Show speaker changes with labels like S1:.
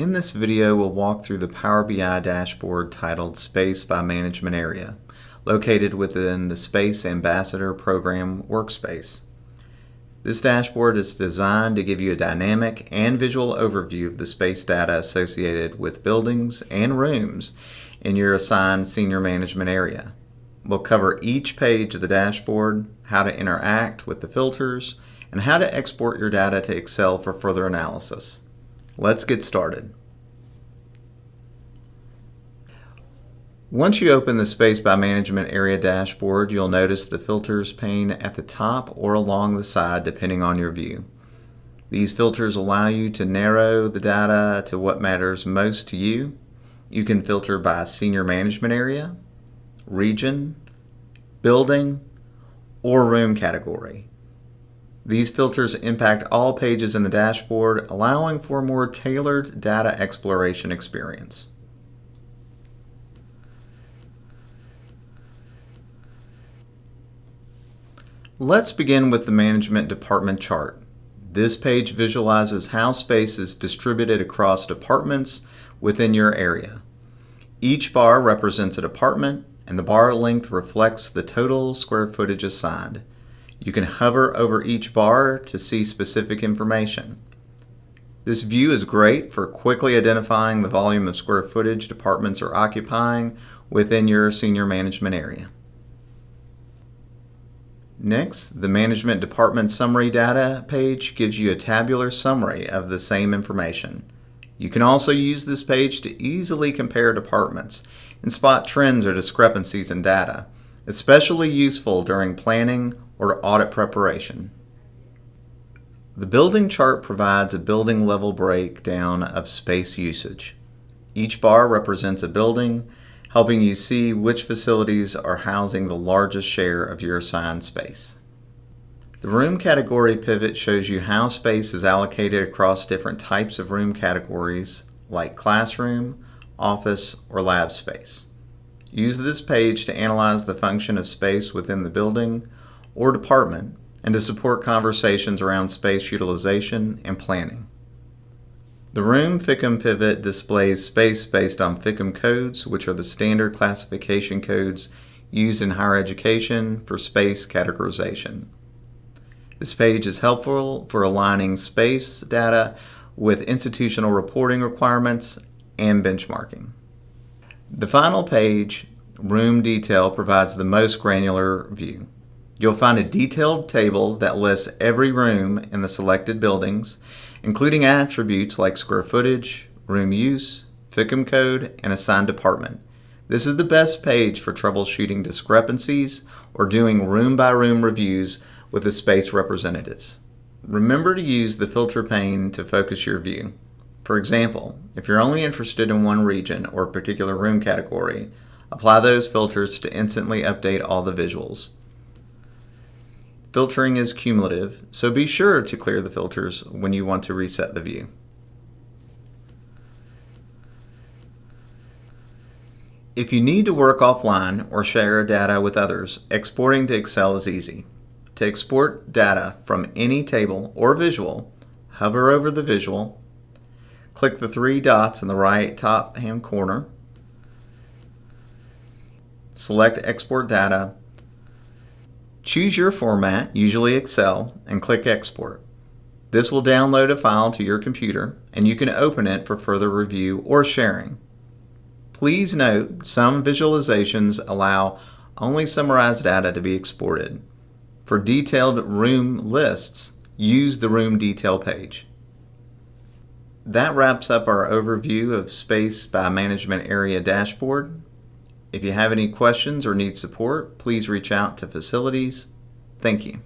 S1: In this video, we'll walk through the Power BI dashboard titled Space by Management Area, located within the Space Ambassador Program workspace. This dashboard is designed to give you a dynamic and visual overview of the space data associated with buildings and rooms in your assigned senior management area. We'll cover each page of the dashboard, how to interact with the filters, and how to export your data to Excel for further analysis. Let's get started. Once you open the Space by Management Area dashboard, you'll notice the filters pane at the top or along the side depending on your view. These filters allow you to narrow the data to what matters most to you. You can filter by senior management area, region, building, or room category. These filters impact all pages in the dashboard, allowing for a more tailored data exploration experience. Let's begin with the Management Department chart. This page visualizes how space is distributed across departments within your area. Each bar represents a department, and the bar length reflects the total square footage assigned. You can hover over each bar to see specific information. This view is great for quickly identifying the volume of square footage departments are occupying within your senior management area. Next, the Management Department Summary Data page gives you a tabular summary of the same information. You can also use this page to easily compare departments and spot trends or discrepancies in data, especially useful during planning or audit preparation. The building chart provides a building level breakdown of space usage. Each bar represents a building, helping you see which facilities are housing the largest share of your assigned space. The room category pivot shows you how space is allocated across different types of room categories like classroom, office, or lab space. Use this page to analyze the function of space within the building or department and to support conversations around space utilization and planning. The Room FICM pivot displays space based on FICM codes, which are the standard classification codes used in higher education for space categorization. This page is helpful for aligning space data with institutional reporting requirements and benchmarking. The final page, Room Detail, provides the most granular view. You'll find a detailed table that lists every room in the selected buildings, including attributes like square footage, room use, FICM code, and assigned department. This is the best page for troubleshooting discrepancies or doing room-by-room reviews with the space representatives. Remember to use the filter pane to focus your view. For example, if you're only interested in one region or a particular room category, apply those filters to instantly update all the visuals. Filtering is cumulative, so be sure to clear the filters when you want to reset the view. If you need to work offline or share data with others, exporting to Excel is easy. To export data from any table or visual, hover over the visual, click the three dots in the right top-hand corner, select Export Data, choose your format, usually Excel, and click Export. This will download a file to your computer, and you can open it for further review or sharing. Please note, some visualizations allow only summarized data to be exported. For detailed room lists, use the Room Detail page. That wraps up our overview of Space by Management Area dashboard. If you have any questions or need support, please reach out to Facilities. Thank you.